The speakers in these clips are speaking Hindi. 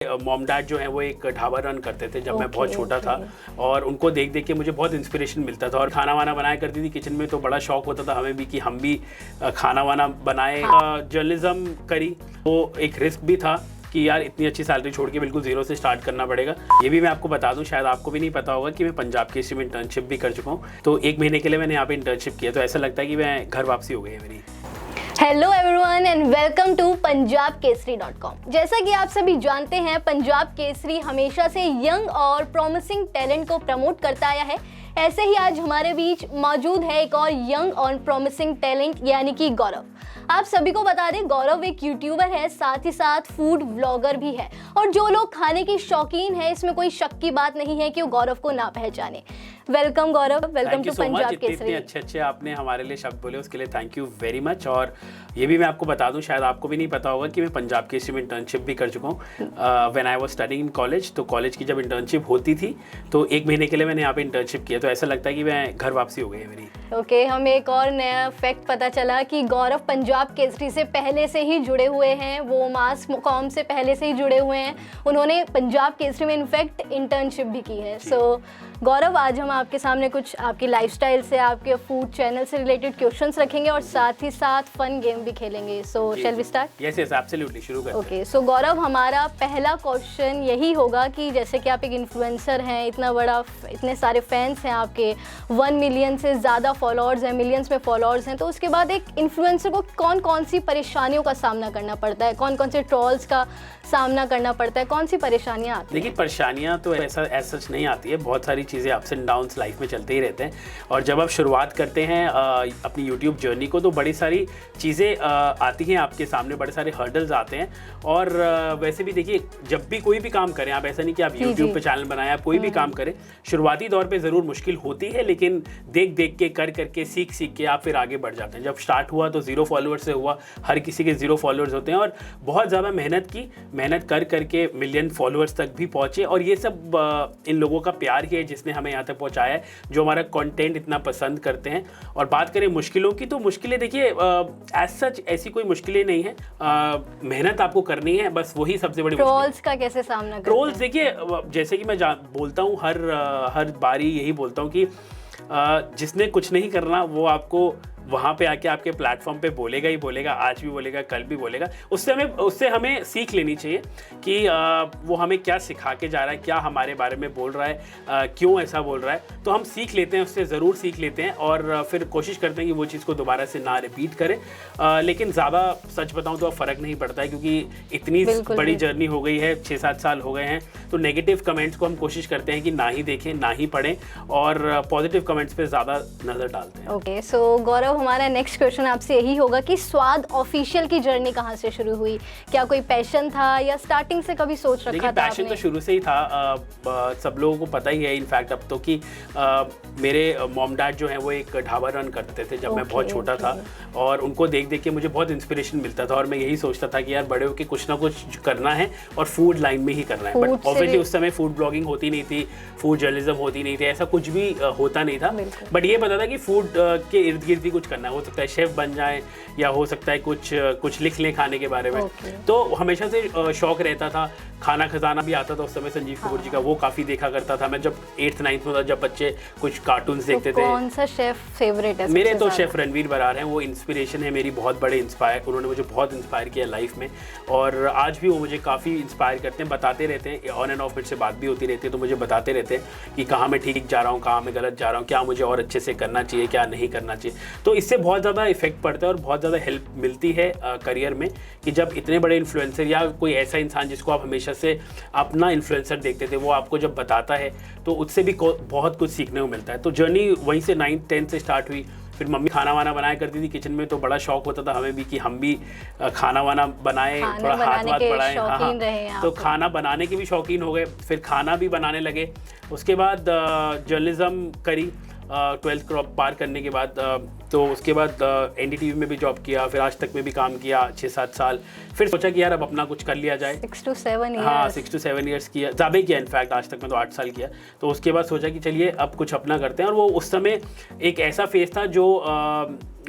मॉम डैड जो है वो एक ढाबा रन करते थे जब मैं बहुत छोटा था और उनको देख देख के मुझे बहुत इंस्पिरेशन मिलता था और खाना वाना बनाया करती थी किचन में, तो बड़ा शौक होता था हमें भी कि हम भी खाना वाना बनाए। जर्नलिज्म करी, वो एक रिस्क भी था कि यार इतनी अच्छी सैलरी छोड़ के बिल्कुल जीरो से स्टार्ट करना पड़ेगा। ये भी मैं आपको बता दूं, शायद आपको भी नहीं पता होगा कि मैं पंजाब केसरी में इंटर्नशिप भी कर चुका हूँ। तो 1 महीने के लिए मैंने यहाँ पे इंटर्नशिप किया, तो ऐसा लगता है कि मैं घर वापसी हो गई है मेरी। Hello everyone and welcome to punjabkesari.com। जैसा कि आप सभी जानते हैं, पंजाब केसरी हमेशा से यंग और प्रॉमिसिंग टैलेंट को प्रमोट करता आया है। ऐसे ही आज हमारे बीच मौजूद है एक और यंग और प्रॉमिसिंग टैलेंट यानी कि गौरव। आप सभी को बता दें, गौरव एक यूट्यूबर है, साथ ही साथ फूड व्लॉगर भी है। और जो लोग खाने की शौकीन है, इसमें कोई शक की बात नहीं है कि वो गौरव को ना पहचाने। Welcome Gaurav, welcome to Punjab Kesari. अच्छे आपने हमारे लिए शब्द बोले, उसके लिए थैंक यू वेरी मच। और ये भी मैं आपको बता दूं, शायद आपको भी नहीं पता होगा कि मैं पंजाब केसरी में इंटर्नशिप भी कर चुका हूँ। When I was studying in college, तो कॉलेज की जब इंटर्नशिप होती थी तो 1 महीने के लिए मैंने यहाँ पे इंटर्नशिप किया, तो ऐसा लगता है कि मैं घर वापसी हो गई है मेरी। ओके, हमें एक और नया फैक्ट पता चला कि गौरव पंजाब केसरी से पहले से ही जुड़े हुए हैं, वो मास कॉम से पहले से ही जुड़े हुए हैं। उन्होंने पंजाब केसरी में इनफैक्ट इंटर्नशिप भी की है। सो गौरव, आज हम आपके सामने कुछ आपकी लाइफस्टाइल से, आपके फूड चैनल से रिलेटेड क्वेश्चंस रखेंगे और साथ ही साथ फन गेम भी खेलेंगे। So shall we start? Yes yes, absolutely, शुरू करते हैं। ओके, सो गौरव, हमारा पहला क्वेश्चन यही होगा कि जैसे कि आप एक इन्फ्लुएंसर हैं, इतने सारे फैंस हैं आपके, 1 मिलियन से ज़्यादा फॉलोअर्स हैं, मिलियंस में फॉलोअर्स हैं, तो उसके बाद एक इन्फ्लुएंसर को कौन कौन सी परेशानियों का सामना करना पड़ता है, कौन कौन से ट्रोल्स का सामना करना पड़ता है, कौन सी परेशानियाँ आती हैं? देखिए, परेशानियाँ तो ऐसा सच नहीं आती है, बहुत सारी चीज़ें अप्स एंड डाउन्स लाइफ में चलते ही रहते हैं। और जब आप शुरुआत करते हैं अपनी यूट्यूब जर्नी को, तो बड़ी सारी चीज़ें आती हैं आपके सामने, बड़े सारे हर्डल्स आते हैं। और वैसे भी देखिए, जब भी कोई भी काम करें आप, ऐसा नहीं कि आप यूट्यूब पे चैनल बनाएं, आप कोई भी काम करें, शुरुआती दौर पे ज़रूर मुश्किल होती है, लेकिन देख देख के, कर करके, सीख सीख के आप फिर आगे बढ़ जाते हैं। जब स्टार्ट हुआ तो 0 फॉलोअर्स से हुआ, हर किसी के 0 फॉलोअर्स होते हैं, और बहुत ज़्यादा मेहनत कर करके मिलियन फॉलोअर्स तक भी पहुँचे। और ये सब इन लोगों का प्यार ही है जिसने हमें यहाँ तक पहुँचाया है, जो हमारा कंटेंट इतना पसंद करते हैं। और बात करें मुश्किलों की, तो मुश्किलें देखिए एज सच ऐसी कोई मुश्किलें नहीं है, मेहनत आपको करनी है, बस वही सबसे बड़ी। ट्रोल्स का कैसे सामना करते हैं? ट्रोल्स देखिए, जैसे कि मैं बोलता हूँ हर बारी यही बोलता हूँ कि जिसने कुछ नहीं करना वो आपको वहाँ पे आके आपके प्लेटफॉर्म पे बोलेगा ही बोलेगा, आज भी बोलेगा, कल भी बोलेगा। उससे हमें सीख लेनी चाहिए कि वो हमें क्या सिखा के जा रहा है, क्या हमारे बारे में बोल रहा है, क्यों ऐसा बोल रहा है। तो हम सीख लेते हैं, उससे ज़रूर सीख लेते हैं और फिर कोशिश करते हैं कि वो चीज़ को दोबारा से ना रिपीट करें। लेकिन ज़्यादा सच बताऊँ तो अब फ़र्क नहीं पड़ता है, क्योंकि इतनी बड़ी जर्नी हो गई है, 6-7 साल हो गए हैं। तो नेगेटिव कमेंट्स को हम कोशिश करते हैं कि ना ही देखें, ना ही पढ़ें, और पॉजिटिव कमेंट्स पर ज़्यादा नज़र डालते हैं। ओके, सो गौरव, हमारा नेक्स्ट क्वेश्चन आपसे यही होगा कि स्वाद ऑफिशियल की जर्नी कहाँ से शुरू हुई? क्या कोई पैशन था या स्टार्टिंग से कभी सोच रखा था? पैशन तो शुरू से ही था, सब लोगों को पता ही है इनफैक्ट अब तो कि मेरे मॉम डैड जो हैं वो एक ढाबा रन करते थे जब मैं बहुत छोटा था, और उनको देख देख के मुझे बहुत इंस्पिरेशन मिलता था। और मैं यही सोचता था कि यार बड़े होकर कुछ ना कुछ करना है और फूड लाइन में ही करना है। बट ऑब्वियसली उस समय फूड ब्लॉगिंग होती नहीं थी, फूड जर्नलिज्म होती नहीं थी, ऐसा कुछ भी होता नहीं था। बट ये पता था कि फूड के इर्द गिर्द भी कुछ करना है, हो सकता है शेफ बन जाए, या हो सकता है कुछ लिख लें खाने के बारे में। तो हमेशा से शौक रहता था। खाना खजाना भी आता था उस समय संजीव कपूर जी का, वो काफ़ी देखा करता था मैं जब 8th-9th में था, जब बच्चे कुछ कार्टून्स देखते थे। कौन सा शेफ फेवरेट है? मेरे तो शेफ रणवीर बरार हैं, वो इंस्पिरेशन है मेरी, बहुत बड़े इंस्पायर, उन्होंने मुझे बहुत इंस्पायर किया लाइफ में, और आज भी वो मुझे काफ़ी इंस्पायर करते हैं, बताते रहते हैं, ऑन एंड ऑफ मेरे से बात भी होती रहती है, तो मुझे बताते रहते हैं कि कहाँ मैं ठीक जा रहा हूँ, कहाँ मैं गलत जा रहा हूँ, क्या मुझे और अच्छे से करना चाहिए, क्या नहीं करना चाहिए। तो इससे बहुत ज़्यादा इफेक्ट पड़ता है और बहुत ज़्यादा हेल्प मिलती है करियर में, कि जब इतने बड़े इन्फ्लुएंसर या कोई ऐसा इंसान जिसको आप हमेशा से अपना इन्फ्लुएंसर देखते थे, वो आपको जब बताता है तो उससे भी बहुत कुछ सीखने को मिलता है। तो जर्नी वहीं से 9th-10th से स्टार्ट हुई। फिर मम्मी खाना वाना बनाया करती थी किचन में, तो बड़ा शौक होता था हमें भी कि हम भी खाना वाना बनाएं, थोड़ा हाथ बढ़ाएं। हाँ, तो खाना बनाने के भी शौकीन हो गए, फिर खाना भी बनाने लगे। उसके बाद जर्नलिज्म करी, 12th पार करने के बाद, तो उसके बाद NDTV में भी जॉब किया, फिर आज तक में भी काम किया 6-7 साल। फिर सोचा कि यार अब अपना कुछ कर लिया जाए। 6 to 7 ईयर्स। हाँ, 6 to 7 ईयर्स किया, ज़्यादा ही किया इनफैक्ट, आज तक में तो 8 साल किया। तो उसके बाद सोचा कि चलिए अब कुछ अपना करते हैं। और वो उस समय एक ऐसा फेज़ था जो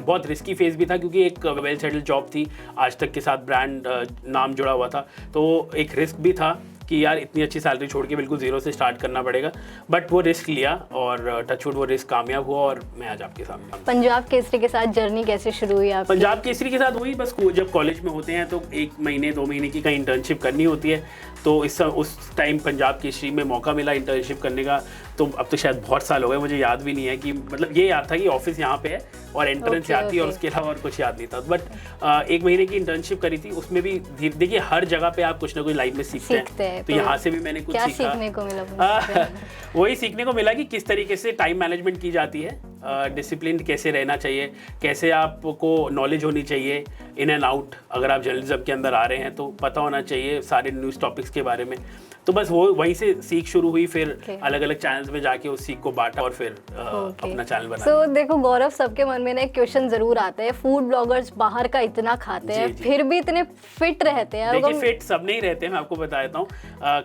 बहुत रिस्की फेज़ भी था, क्योंकि एक वेल सेटल्ड जॉब थी, आज तक के साथ ब्रांड नाम जुड़ा हुआ था, तो एक रिस्क भी था कि यार इतनी अच्छी सैलरी छोड़ के बिल्कुल जीरो से स्टार्ट करना पड़ेगा, बट वो रिस्क लिया और टचवुड वो रिस्क कामयाब हुआ और मैं आज आपके सामने। पंजाब केसरी के साथ जर्नी कैसे शुरू हुई आपकी? पंजाब केसरी के साथ हुई बस जब कॉलेज में होते हैं तो 1 महीने 2 महीने की कहीं इंटर्नशिप करनी होती है, तो उस टाइम पंजाब केसरी में मौका मिला इंटर्नशिप करने का। तो अब तो शायद बहुत साल हो गए, मुझे याद भी नहीं है कि मतलब ये याद था कि ऑफिस यहाँ पे है और एंट्रेंस याद थी और उसके अलावा और कुछ याद नहीं था। बट 1 महीने की इंटर्नशिप करी थी, उसमें भी देखिए हर जगह पे आप कुछ ना कुछ लाइफ में सीखते हैं। तो यहाँ से भी मैंने कुछ सीखा। सीखने को मिला? वही सीखने को मिला कि किस तरीके से टाइम मैनेजमेंट की जाती है, डिसिप्लिन कैसे रहना चाहिए, कैसे आपको नॉलेज होनी चाहिए इन एंड आउट। अगर आप जर्नलिज्म के अंदर आ रहे हैं तो पता होना चाहिए सारे न्यूज़ टॉपिक्स के बारे में। तो बस वो वहीं से सीख शुरू हुई, फिर अलग अलग चैनल्स में जाके उस सीख को बांटा और फिर अपना चैनल बनाया। तो देखो गौरव, सबके मन में ना एक क्वेश्चन जरूर आता है, फूड ब्लॉगर्स बाहर का इतना खाते हैं फिर भी इतने फिट रहते हैं। देखिए फिट सब नहीं रहते, मैं आपको बता देता हूँ,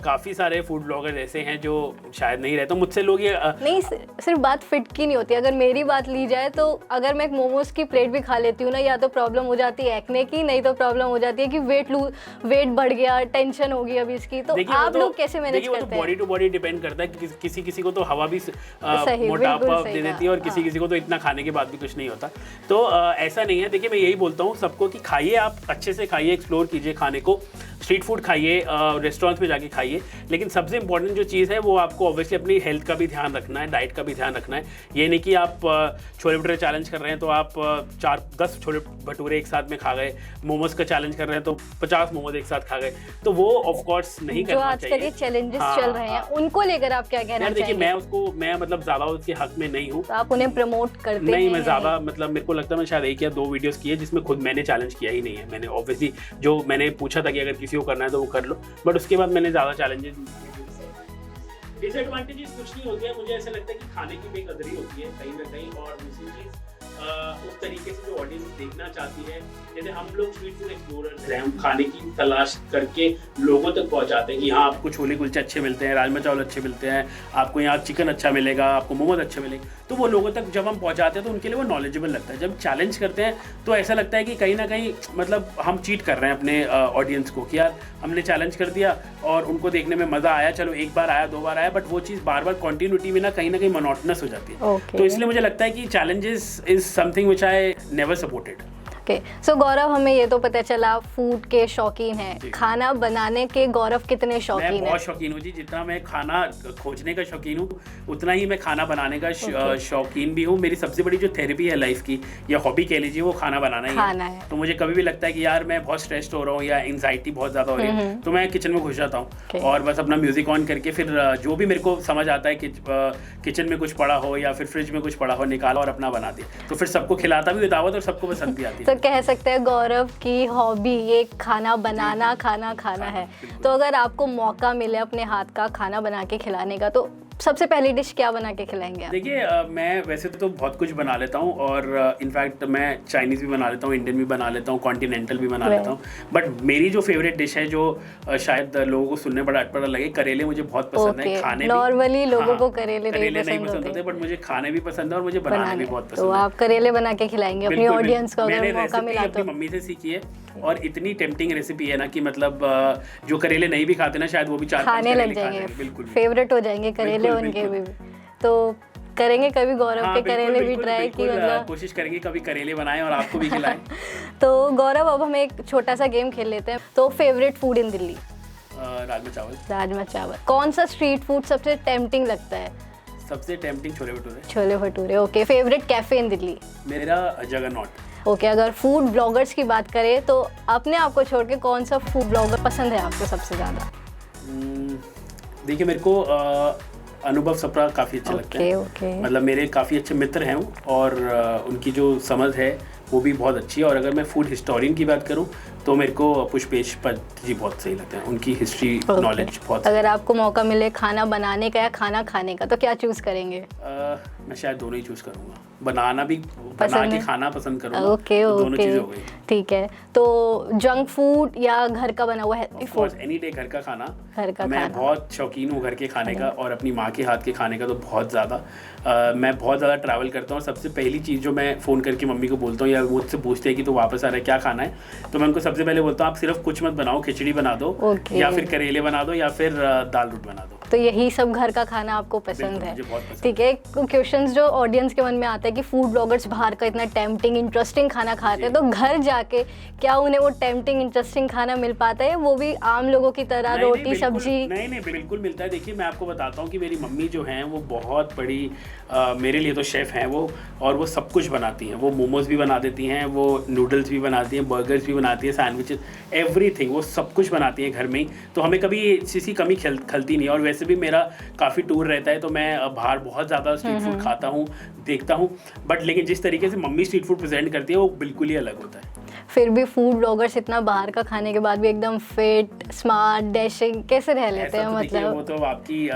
काफ़ी सारे फूड ब्लॉगर ऐसे हैं जो शायद नहीं रहते। मुझसे लोग ये नहीं, सिर्फ बात फिट की नहीं होती। अगर मेरी बात ली जाए तो अगर मैं एक मोमोज की प्लेट भी खा लेती हूँ ना, या तो प्रॉब्लम हो जाती है एक्ने की, नहीं तो प्रॉब्लम हो जाती है कि वेट बढ़ गया, टेंशन होगी अभी इसकी। तो आप लोग कैसे मैनेज करते हैं? बॉडी टू बॉडी डिपेंड करता है कि किसी को तो हवा भी मोटापा दे देती है और किसी को तो इतना खाने के बाद भी कुछ नहीं होता। तो ऐसा नहीं है। देखिए मैं यही बोलता हूँ सबको कि खाइए, आप अच्छे से खाइए, एक्सप्लोर कीजिए खाने को, स्ट्रीट फूड खाइए, रेस्टोरेंट्स में जाके खाइए। लेकिन सबसे इंपॉर्टेंट जो चीज़ है वो आपको ऑब्वियसली अपनी हेल्थ का भी ध्यान रखना है, डाइट का भी ध्यान रखना है। ये नहीं कि आप छोले भटूरे चैलेंज कर रहे हैं तो आप 4-10 छोले भटूरे एक साथ में खा गए, मोमोज का चैलेंज कर रहे हैं तो 50 मोमोज एक साथ खा गए, तो वो ऑफ कोर्स नहीं करना चाहिए। जो आजकल ये चैलेंजेस चल रहे हैं उनको लेकर आप क्या कहना चाहिए? देखिए मैं मतलब ज़्यादा उसके हक में नहीं हूँ। तो आप उन्हें प्रमोट करते नहीं, मैं ज़्यादा मतलब मेरे को लगता है मैं शायद 1 या 2 वीडियोस किए जिसमें खुद मैंने चैलेंज किया ही नहीं है। मैंने ऑब्वियसली जो मैंने पूछा था कि अगर किसी को करना है तो वो कर लो, बट उसके बाद मैंने ज़्यादा चैलेंजेस। डिसएडवांटेजेस कुछ नहीं होते हैं, मुझे ऐसा लगता है कि खाने की बेकदरी होती है कहीं ना कहीं, और दूसरी चीज़ उस तरीके से जो ऑडियंस देखना चाहती है, जैसे हम लोग स्ट्रीट फूड एक्सप्लोरर्स हैं, हम खाने की तलाश करके लोगों तक पहुंचाते हैं कि यहाँ आपको छोले कुलचे अच्छे मिलते हैं, राजमा चावल अच्छे मिलते हैं, आपको यहाँ चिकन अच्छा मिलेगा, आपको मोमोज अच्छे मिलेंगे। तो वो लोगों तक जब हम पहुँचाते हैं तो उनके लिए वो नॉलेजेबल लगता है। जब चैलेंज करते हैं तो ऐसा लगता है कि कहीं ना कहीं मतलब हम चीट कर रहे हैं अपने ऑडियंस को कि यार हमने चैलेंज कर दिया और उनको देखने में मज़ा आया, चलो 1 बार आया 2 बार आया, बट वो चीज़ बार बार कॉन्टिन्यूटी में ना कहीं मोनोटोनस हो जाती है। तो इसलिए मुझे लगता है कि challenges is something which I never supported. Okay, so Gaurav, हमें ये तो पता चला फूड के शौकीन हैं, खाना बनाने के गौरव कितने शौकीन हैं? मैं बहुत शौकीन हूँ जी। जितना मैं खाना खोजने का शौकीन हूँ उतना ही मैं खाना बनाने का शौकीन भी हूँ। मेरी सबसे बड़ी जो थेरेपी है लाइफ की या हॉबी कह लीजिए, वो खाना बनाना ही है। तो मुझे कभी भी लगता है कि यार मैं बहुत स्ट्रेस्ड हो रहा हूँ या एंजाइटी बहुत ज़्यादा हो रही है तो मैं किचन में घुस जाता हूँ और बस अपना म्यूजिक ऑन करके फिर जो भी मेरे को समझ आता है कि किचन में कुछ पड़ा हो या फिर फ्रिज में कुछ पड़ा हो, निकाला और अपना बना दिया। तो फिर सबको खिलाता भी दावत और सबको पसंद भी आती है। तो कह सकते हैं गौरव की हॉबी ये खाना बनाना, खाना है। तो अगर आपको मौका मिले अपने हाथ का खाना बना के खिलाने का, तो सबसे पहली डिश क्या बना के खिलाएंगे आप? देखिए मैं वैसे तो बहुत कुछ बना लेता हूँ और इनफैक्ट मैं चाइनीज़ भी बना लेता हूँ, इंडियन भी बना लेता हूँ, कॉन्टिनेंटल भी बना लेता हूँ। बट मेरी जो फेवरेट डिश है, जो शायद लोगों को सुनने बड़ा अटपटा लगे, करेले मुझे बहुत पसंद है। खाने नॉर्मली लोगों को करेले नहीं पसंद होते, बट मुझे खाने भी पसंद है और मुझे बनाने भी बहुत पसंद है। तो आप करेले बना के खिलाएंगे अपनी ऑडियंस को अगर मौका मिला तो? मम्मी से सीखी है और इतनी टेम्पटिंग रेसिपी है ना कि मतलब जो करेले नहीं भी खाते ना शायद वो भी 4-5 खाने लग जाएंगे, बिल्कुल फेवरेट हो जाएंगे करेले उनके भी। तो करेंगे कभी गौरव के करेले भी ट्राई की, मतलब कोशिश करेंगे कभी करेले बनाएं और आपको भी खिलाएं। तो गौरव, अब हम एक छोटा सा गेम खेल लेते हैं। तो favourite food in Delhi? Rajma चावल। कौन सा स्ट्रीट फूड सबसे टेम्पटिंग लगता है? सबसे tempting chole bhature. Okay, favourite cafe in Delhi? मेरा जगरनॉट। ओके, अगर फूड ब्लॉगर्स की बात करें तो अपने आप को छोड़ के कौन सा फूड ब्लॉगर पसंद है आपको सबसे ज़्यादा? देखिए मेरे को अनुभव सप्रा काफ़ी अच्छे लगते हैं। मतलब मेरे काफ़ी अच्छे मित्र हैं और उनकी जो समझ है वो भी बहुत अच्छी है। और अगर मैं फूड हिस्टोरियन की बात करूं तो मेरे को पुष्पेश पत जी बहुत सही लगते हैं, उनकी हिस्ट्री नॉलेज बहुत। अगर आपको मौका मिले खाना बनाने का या खाना खाने का तो क्या चूज़ करेंगे? मैं शायद दोनों ही चूज़ करूँगा। बनाना भी बना के खाना पसंद करूँगा। ओके दोनों चीज़ें हो ओके, गई। ठीक है। तो जंक फूड या घर का बना हुआ हेल्दी फूड? एनी डे घर का खाना। घर का मैं खाना। बहुत शौकीन हूँ घर के खाने का, और अपनी माँ के हाथ के खाने का तो बहुत ज़्यादा। मैं बहुत ज़्यादा ट्रैवल करता हूँ, सबसे पहली चीज़ जो मैं फ़ोन करके मम्मी को बोलता हूँ या मुझसे पूछते हैं कि तो वापस आ रहा है क्या खाना है, तो मैं उनको सबसे पहले बोलता हूँ आप सिर्फ कुछ मत बनाओ, खिचड़ी बना दो या फिर करेले बना दो या फिर दाल रोट बना दो। तो यही सब घर का खाना आपको पसंद है? मुझे बहुत पसंद। ठीक है। क्वेश्चंस जो ऑडियंस के मन में आता है कि फूड ब्लॉगर्स बाहर का इतना टेम्पटिंग इंटरेस्टिंग खाना खाते हैं, तो घर जाके क्या उन्हें वो टेम्पटिंग इंटरेस्टिंग खाना मिल पाता है, वो भी आम लोगों की तरह रोटी सब्जी? नहीं, बिल्कुल मिलता है। देखिए मैं आपको बताता हूँ कि मेरी मम्मी जो हैं वो बहुत बड़ी मेरे लिए तो शेफ़ हैं वो, और वो सब कुछ बनाती हैं। वो मोमोज भी बना देती हैं, वो नूडल्स भी बनाती हैं, बर्गर्स भी बनाती हैं, सैंडविचेस, एवरीथिंग वो सब कुछ बनाती हैं घर में ही। तो हमें कभी इसी कमी खलती नहीं। और वैसे भी मेरा काफ़ी टूर रहता है, तो मैं बाहर बहुत ज़्यादा स्ट्रीट फूड खाता हूँ, देखता हूँ, बट लेकिन जिस तरीके से मम्मी स्ट्रीट फूड प्रेजेंट करती है वो बिल्कुल ही अलग होता है। फिर भी फूड ब्लॉगर्स इतना बाहर का खाने के बाद भी एकदम फिट, स्मार्ट, डैशिंग कैसे रह लेते हैं? मतलब वो तो आपकी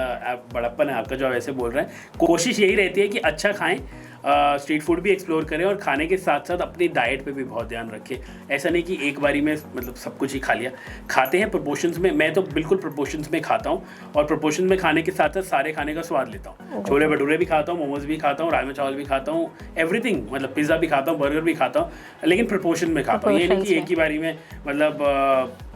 बड़प्पन है आपका जो ऐसे बोल रहे हैं। कोशिश यही रहती है कि अच्छा खाएं, स्ट्रीट फूड भी एक्सप्लोर करें, और खाने के साथ साथ अपनी डाइट पे भी बहुत ध्यान रखें। ऐसा नहीं कि एक बारी में मतलब सब कुछ ही खा लिया। खाते हैं प्रोपोर्शंस में, मैं तो बिल्कुल प्रोपोर्शंस में खाता हूँ, और प्रोपोर्शंस में खाने के साथ साथ सारे खाने का स्वाद लेता हूँ। छोले भटूरे भी खाता हूँ, मोमोज भी खाता हूँ, राजमा चावल भी खाता हूँ, एवरीथिंग, मतलब पिज़्ज़ा भी खाता हूँ, बर्गर भी खाता हूँ, लेकिन प्रोपोर्शन में खाता हूँ। ये नहीं कि एक ही बारी में मतलब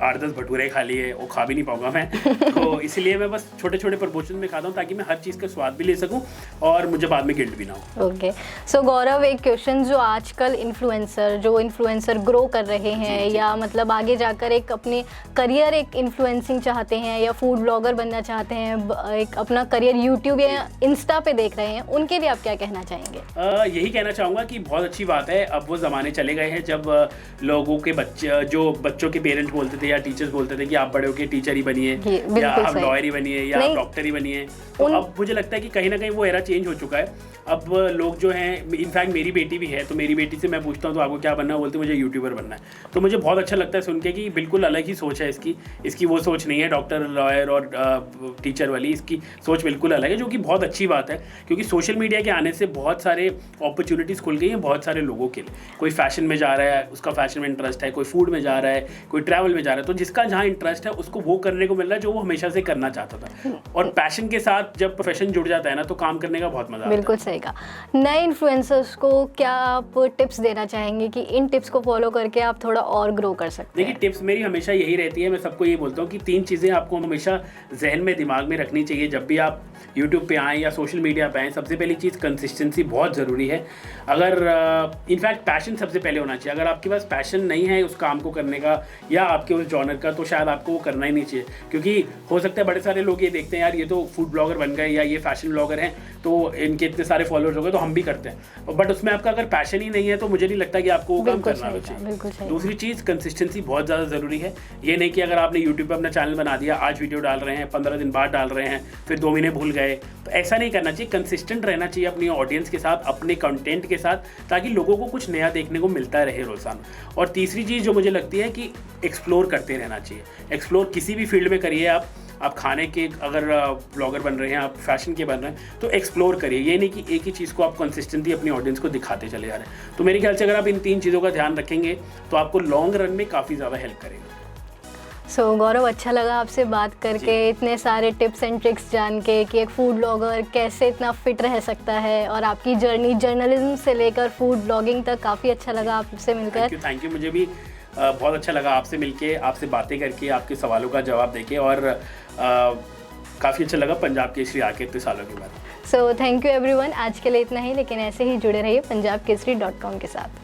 8-10 भटूरे खा लिए, वो खा भी नहीं पाऊंगा मैं। तो इसलिए मैं बस छोटे छोटे प्रोपोर्शन में खाता हूँ, ताकि मैं हर चीज़ का स्वाद भी ले सकूँ और मुझे बाद में गिल्ट भी ना हो। ओके। सो गौरव, एक क्वेश्चन जो आजकल इन्फ्लुएंसर ग्रो कर रहे हैं, या मतलब आगे जाकर एक अपने करियर एक इन्फ्लुएंसिंग चाहते हैं, या फूड ब्लॉगर बनना चाहते हैं, एक अपना करियर यूट्यूब या इंस्टा पे देख रहे हैं, उनके लिए आप क्या कहना चाहेंगे? यही कहना चाहूँगा कि बहुत अच्छी बात है। अब वो ज़माने चले गए हैं जब लोगों के बच्चों के पेरेंट्स बोलते थे या टीचर्स बोलते थे कि आप बड़े होकर टीचर ही बनिए, या आप लॉयर ही बनिए, या आप डॉक्टर ही बनिए। तो अब मुझे लगता है कि कहीं ना कहीं वो एरा चेंज हो चुका है। अब लोग जो हैं, इनफैक्ट मेरी बेटी भी है, तो मेरी बेटी से मैं पूछता हूँ तो आपको क्या बनना है, बोलते मुझे यूट्यूबर बनना है। तो मुझे बहुत अच्छा लगता है सुन के कि बिल्कुल अलग ही सोच है इसकी वो सोच नहीं है डॉक्टर, लॉयर और टीचर वाली। इसकी सोच बिल्कुल अलग है, जो कि बहुत अच्छी बात है, क्योंकि सोशल मीडिया के आने से बहुत सारे अपॉर्चुनिटीज़ खुल गई हैं बहुत सारे लोगों के लिए। कोई फैशन में जा रहा है, उसका फैशन में इंटरेस्ट है, कोई फूड में जा रहा है, कोई ट्रैवल में जा रहा है, तो जिसका जहाँ इंटरेस्ट है उसको वो करने को मिल रहा है जो वो हमेशा से करना चाहता था। और पैशन के साथ जब प्रोफेशन जुड़ जाता है ना, तो काम करने का बहुत मजा आता है। बिल्कुल सही कहा। नए इन्फ्लुएंसर्स को क्या आप टिप्स देना चाहेंगे कि इन टिप्स को फॉलो करके आप थोड़ा और ग्रो कर सकते हैं? देखिए, टिप्स मेरी हमेशा यही रहती है, मैं सबको ये बोलता हूँ कि 3 चीज़ें आपको हमेशा जहन में दिमाग में रखनी चाहिए जब भी आप यूट्यूब पे आएँ या सोशल मीडिया पे आएँ। सबसे पहली चीज़ कंसिस्टेंसी बहुत ज़रूरी है। अगर इनफैक्ट पैशन सबसे पहले होना चाहिए। अगर आपके पास पैशन नहीं है उस काम को करने का या आपके उस जॉनर का, तो शायद आपको वो करना ही नहीं चाहिए। क्योंकि हो सकता है बड़े सारे लोग ये देखते हैं यार ये तो फूड ब्लॉगर बन गए या ये फैशन ब्लॉगर हैं, तो इनके इतने सारे फॉलोअर्स हो गए तो हम भी करते हैं, बट उसमें आपका अगर पैशन ही नहीं है तो मुझे नहीं लगता कि आपको वो काम करना चाहिए। दूसरी चीज़, कंसिस्टेंसी बहुत ज़्यादा ज़रूरी है। ये नहीं कि अगर आपने यूट्यूब पर अपना चैनल बना दिया, आज वीडियो डाल रहे हैं, 15 दिन बाद डाल रहे हैं, फिर 2 महीने भूल गए, तो ऐसा नहीं करना चाहिए। कंसिस्टेंट रहना चाहिए अपनी ऑडियंस के साथ, अपने कंटेंट के साथ, ताकि लोगों को कुछ नया देखने को मिलता रहे रोज़ाना। और तीसरी चीज़ जो मुझे लगती है कि एक्सप्लोर करते रहना चाहिए। एक्सप्लोर किसी भी फील्ड में करिए आप खाने के अगर ब्लॉगर बन रहे हैं, आप फैशन के बन रहे हैं, तो एक्सप्लोर करिए। ये नहीं कि एक ही चीज़ को आप कंसिस्टेंटली अपनी ऑडियंस को दिखाते चले जा रहे हैं। तो मेरे ख्याल से अगर आप इन 3 चीज़ों का ध्यान रखेंगे तो आपको लॉन्ग रन में काफ़ी ज़्यादा हेल्प करेगा। सो गौरव, अच्छा लगा आपसे बात करके, इतने सारे टिप्स एंड ट्रिक्स जान के कि एक फूड ब्लॉगर कैसे इतना फिट रह सकता है, और आपकी जर्नी जर्नलिज्म से लेकर फूड ब्लॉगिंग तक काफ़ी अच्छा लगा आपसे मिलकर। Thank you. मुझे भी बहुत अच्छा लगा आपसे मिलके, आपसे बातें करके, आपके सवालों का जवाब देके, और काफ़ी अच्छा लगा पंजाब केसरी आके इतने सालों के बाद। So thank you everyone. आज के लिए इतना ही, लेकिन ऐसे ही जुड़े रहिए punjabkesari.com के साथ।